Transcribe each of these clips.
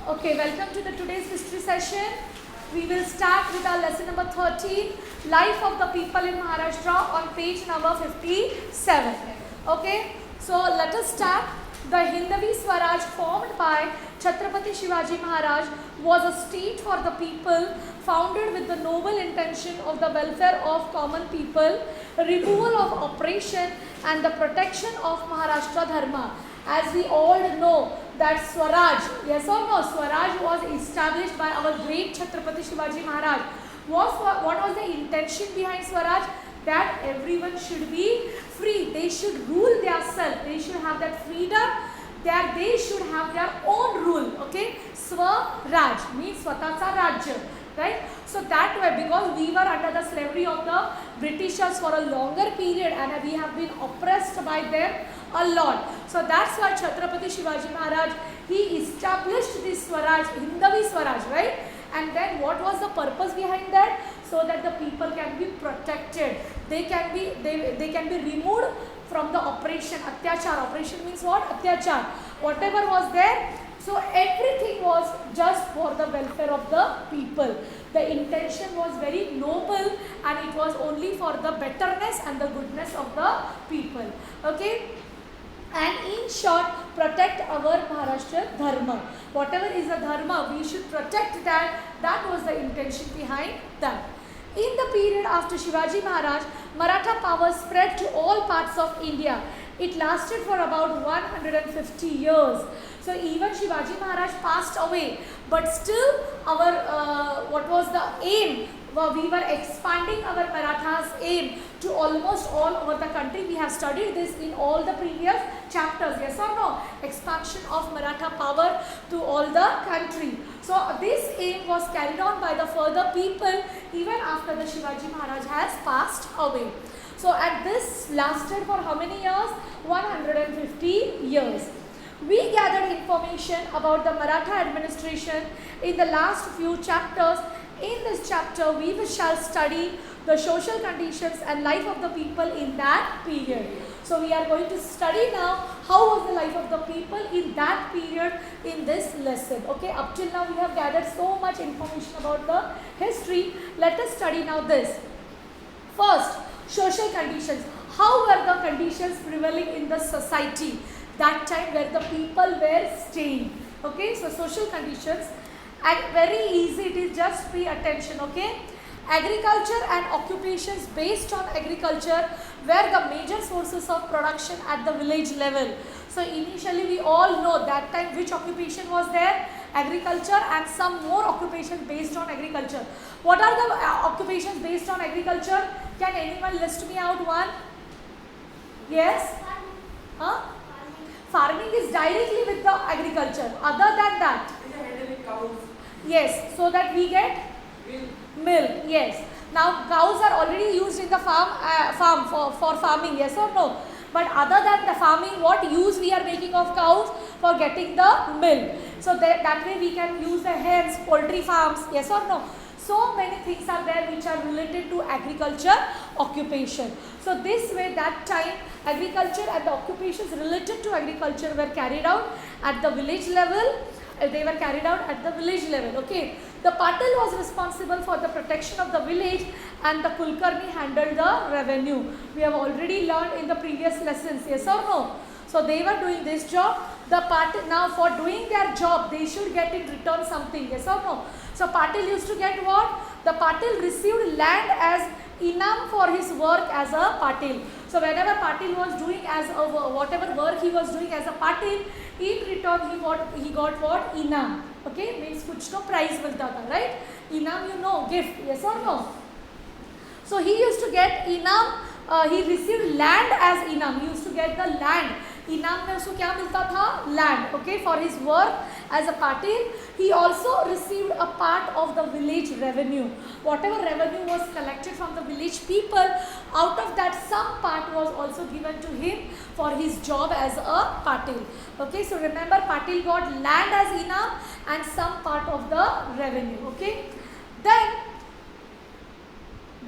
Okay, welcome to the today's history session. We will start with our lesson number 13, Life of the People in Maharashtra, on page number 57. Okay, so let us start. The Hindavi Swaraj formed by Chhatrapati Shivaji Maharaj was a state for the people, founded with the noble intention of the welfare of common people, removal of oppression and the protection of Maharashtra Dharma. As we all know that Swaraj, yes or no, Swaraj was established by our great Chhatrapati Shivaji Maharaj. What was the intention behind Swaraj? That everyone should be free. They should rule themselves. They should have that freedom. That they should have their own rule. Okay, Swaraj means Swatacha Rajya. Right? So that way, because we were under the slavery of the Britishers for a longer period and we have been oppressed by them a lot. So that's why Chhatrapati Shivaji Maharaj, he established this Swaraj, Hindavi Swaraj, right? And then what was the purpose behind that? So that the people can be protected. They can be removed from the oppression. Atyachar. Oppression means what? Atyachar. Whatever was there. So everything was just for the welfare of the people. The intention was very noble and it was only for the betterness and the goodness of the people. Okay. And in short, protect our Maharashtra Dharma. Whatever is the Dharma, we should protect that. That was the intention behind that. In the period after Shivaji Maharaj, Maratha power spread to all parts of India. It lasted for about 150 years. So even Shivaji Maharaj passed away, but still our what was the aim? We were expanding our Marathas' aim to almost all over the country. We have studied this in all the previous chapters, yes or no? Expansion of Maratha power to all the country. So this aim was carried on by the further people even after the Shivaji Maharaj has passed away. So and this lasted for how many years? 150 years. We gathered information about the Maratha administration in the last few chapters. In this chapter, we shall study the social conditions and life of the people in that period. So we are going to study now how was the life of the people in that period in this lesson. Okay, up till now we have gathered so much information about the history. Let us study now this. First, social conditions. How were the conditions prevailing in the society that time where the people were staying? Okay, so social conditions. And very easy, it is just pay attention. Okay, agriculture and occupations based on agriculture were the major sources of production at the village level. So initially we all know that time which occupation was there? Agriculture and some more occupations based on agriculture. What are the occupations based on agriculture? Can anyone list me out one? Yes? Huh? Farming is directly with the agriculture. Other than that? Yes, so that we get milk. Yes. Now cows are already used in the farm for farming. Yes or no? But other than the farming, what use we are making of cows for getting the milk? So that way we can use the hens, poultry farms. Yes or no? So many things are there which are related to agriculture occupation. So this way that time agriculture and the occupations related to agriculture were carried out at the village level. They were carried out at the village level. Okay. The Patil was responsible for the protection of the village and the Kulkarni handled the revenue. We have already learned in the previous lessons. Yes or no? So they were doing this job. The Patil, now for doing their job, they should get in return something. Yes or no? So Patil used to get what? The Patil received land as inam for his work as a Patil. So whenever Patil was doing as a, whatever work he was doing as a Patil, in return he got what? Inam. Okay, means kuch to prize milta tha, right? Inam, you know, gift. Yes or no? So he used to get inam. He received land as inam. He used to get the land. Inam में उसको क्या मिलता था? Land. Okay, for his work as a Patil. He also received a part of the village revenue. Whatever revenue was collected from the village people, out of that some part was also given to him for his job as a Patil. Okay, so remember Patil got land as inam and some part of the revenue. Okay, then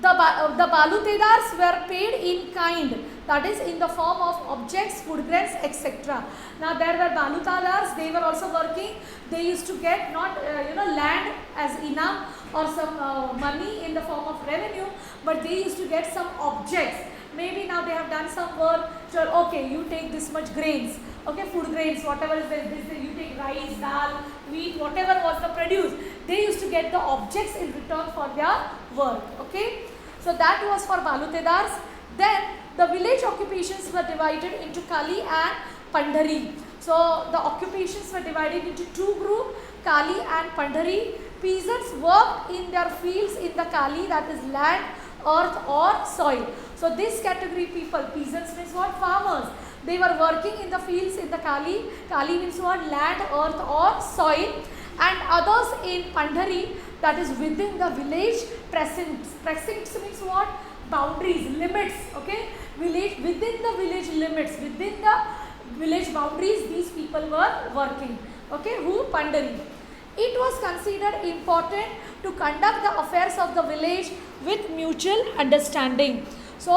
The balutedars were paid in kind, that is in the form of objects, food grains, etc. Now there were balutedars, they were also working. They used to get not land as inam or some money in the form of revenue, but they used to get some objects. Maybe now they have done some work. So okay, you take this much grains. Okay, food grains, whatever is there, you take rice, dal, wheat, whatever was the produce. They used to get the objects in return for their work. Okay, so that was for balutedars. Then the village occupations were divided into Kali and Pandhari. So the occupations were divided into two groups, Kali and Pandhari. Peasants worked in their fields in the Kali, that is land, earth or soil. So this category people, peasants means what? Farmers. They were working in the fields in the Kali. Kali means what? Land, earth or soil. And others in Pandhari, that is within the village precincts. Precincts means what? Boundaries, limits. Okay, village, within the village limits, within the village boundaries, these people were working. Okay, who? Pandhari. It was considered important to conduct the affairs of the village with mutual understanding. So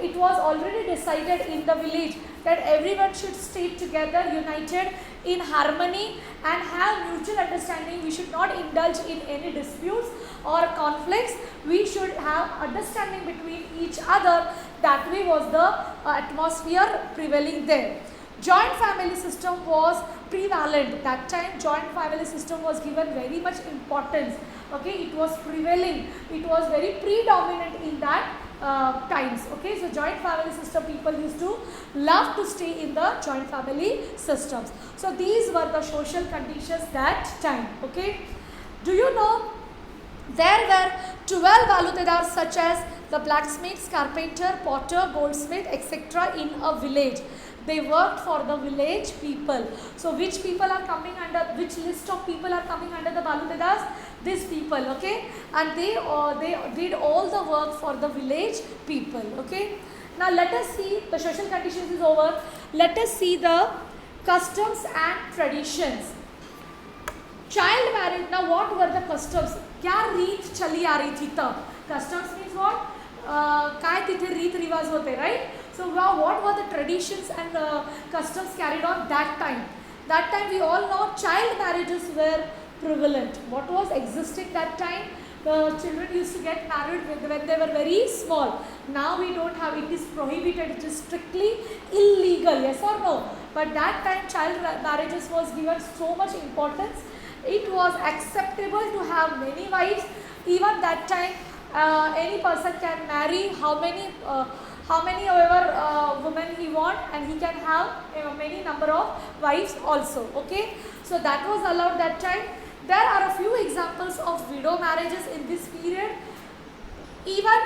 it was already decided in the village that everyone should stay together, united in harmony and have mutual understanding. We should not indulge in any disputes or conflicts. We should have understanding between each other. That way was the atmosphere prevailing there. Joint family system was prevalent. That time joint family system was given very much importance. Okay, it was prevailing. It was very predominant in that times. Okay, so joint family system, people used to love to stay in the joint family systems. So these were the social conditions that time. Okay, do you know there were 12 balutedars such as the blacksmiths, carpenter, potter, goldsmith, etc. in a village. They worked for the village people. So which people are coming under, which list of people are coming under the balutedars? These people. Okay, and they did all the work for the village people. Okay, now let us see, the social conditions is over. Let us see the customs and traditions. Child marriage. Now what were the customs? क्या रीत चली आ रही थी तब? Customs means what? काय तिथे रीत रिवाज होते, right? So what were the traditions and customs carried on that time? That time we all know child marriages were prevalent. What was existing that time? The children used to get married when they were very small. Now we don't have, it is prohibited, it is strictly illegal, yes or no? But that time child marriages was given so much importance. It was acceptable to have many wives. Even that time any person can marry how many women he want, and he can have many number of wives also. Okay, so that was allowed that time. There are a few examples of widow marriages in this period. Even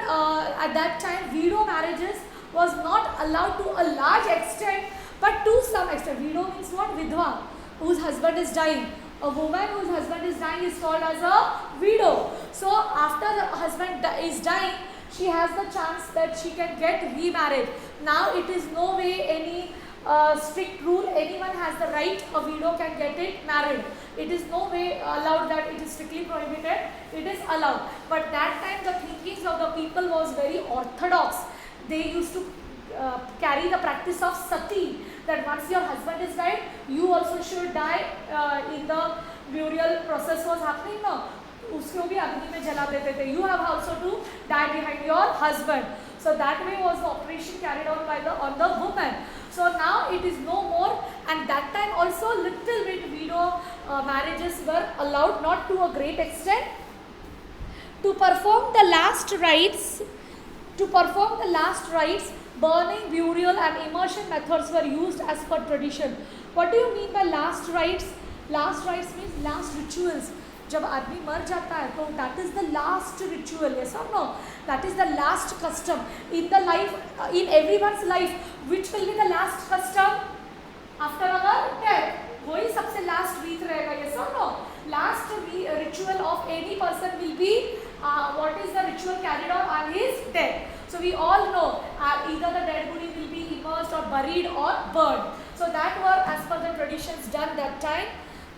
at that time widow marriages was not allowed to a large extent, but to some extent. Widow means what? Vidwa, whose husband is dying. A woman whose husband is dying is called as a widow. So after the husband is dying, she has the chance that she can get remarried. Now it is no way any strict rule, anyone has the right, a widow can get it married. It is no way allowed that it is strictly prohibited, it is allowed. But that time the thinkings of the people was very orthodox. They used to carry the practice of sati, that once your husband is died, you also should die. In the burial process was happening now, उसको भी अग्नि में जला देते थे. You have also to die behind your husband. So that way was the operation carried on by on the woman. So now it is no more, and that time also little bit widow marriages were allowed, not to a great extent. To perform the last rites, burning, burial and immersion methods were used as per tradition. What do you mean by last rites? Last rites means last rituals. जब आदमी मर जाता है तो that is the last ritual, yes or no? That is the last custom in the life, in everyone's life. Which will be the last custom after our death? वही सबसे last रीत रहेगा, yes or no? Last ritual of any person will be what is the ritual carried on his death. So we all know either the dead body will be immersed or buried or burned. So that were as per the traditions done that time.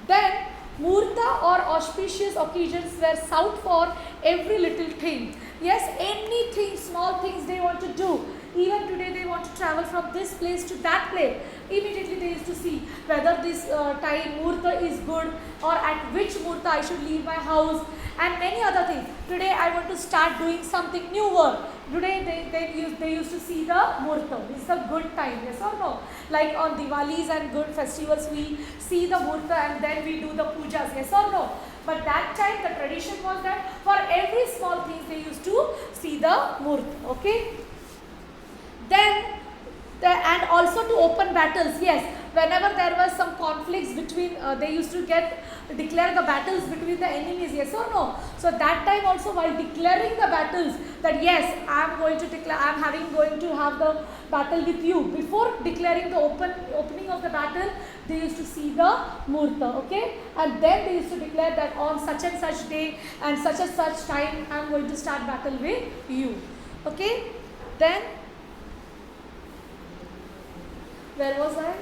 Then Murta or auspicious occasions were sought for every little thing. Yes, anything, small things they want to do. Even today they want to travel from this place to that place. Immediately they used to see whether this time Murta is good or at which Murta I should leave my house and many other things. Today I want to start doing something new work. Today they used to see the Murta. This is a good time, yes or no? Like on Diwalis and good festivals we see the Murta and then we do the pujas, yes or no? But that time the tradition was that for every small thing they used to see the Murta, okay? Then, and also to open battles, yes, whenever there was some conflicts between, they used to declare the battles between the enemies, yes or no? So that time also while declaring the battles, that yes, I am going to have the battle with you. Before declaring the opening of the battle, they used to see the Murta, okay? And then they used to declare that on such and such day and such time, I am going to start battle with you, okay? Then, where was I?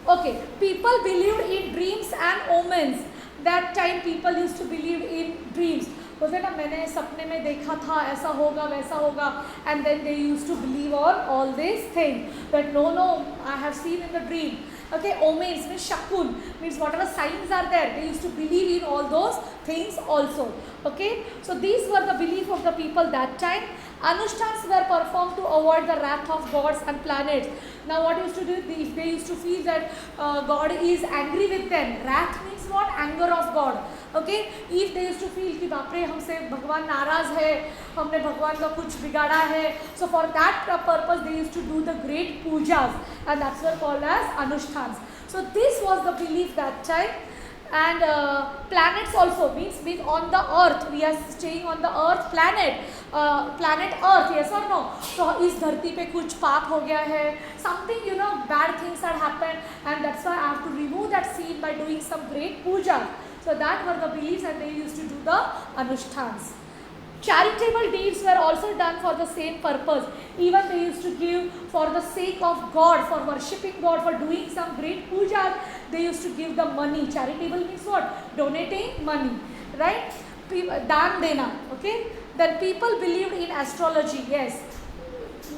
Okay, people believed in dreams and omens. That time people used to believe in dreams. बोलते ना मैंने सपने में देखा था ऐसा होगा वैसा होगा and then they used to believe on all these things that no I have seen in the dream. Okay, omens means shakun, means whatever signs are there, they used to believe in all those things also. Okay, so these were the belief of the people that time. Anushtans were performed to avoid the wrath of gods and planets. Now what used to do, if they used to feel that God is angry with them, wrath means what? Anger of God. Okay, if they used to feel कि बाप रे हमसे भगवान नाराज है, हमने भगवान का कुछ बिगाड़ा है, so for that purpose they used to do the great pujas and that's were called as anushtans. So this was the belief that time. And planets also means on the earth, we are staying on the earth, planet earth, yes or no? So इस धरती पे कुछ पाप हो गया है, something bad things had happened and that's why I have to remove that scene by doing some great puja. So that were the beliefs and they used to do the anushtans. Charitable deeds were also done for the same purpose. Even they used to give for the sake of God, for worshipping God, for doing some great puja, they used to give the money. Charitable means what? Donating money, right? Daan dena, okay? Then people believed in astrology, yes.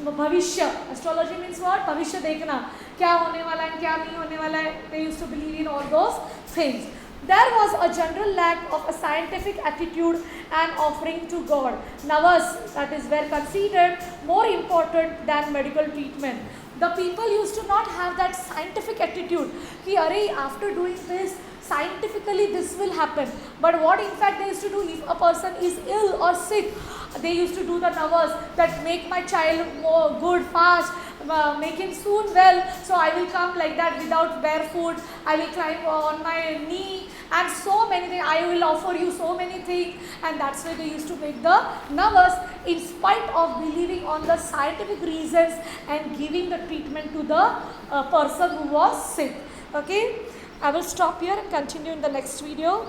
Bhavishya. Astrology means what? Bhavishya dekhna. क्या होने वाला है, क्या नहीं होने वाला है. They used to believe in all those things. There was a general lack of a scientific attitude and offering to God. Navas, that is, were considered more important than medical treatment. The people used to not have that scientific attitude. Ki, arey, after doing this, scientifically this will happen. But what in fact they used to do, if a person is ill or sick, they used to do the navas that make my child more good, fast, make him soon well. So I will come like that without barefoot. I will climb on my knee and so many things. I will offer you so many things. And that's why they used to make the navas in spite of believing on the scientific reasons and giving the treatment to the person who was sick. Okay, I will stop here and continue in the next video.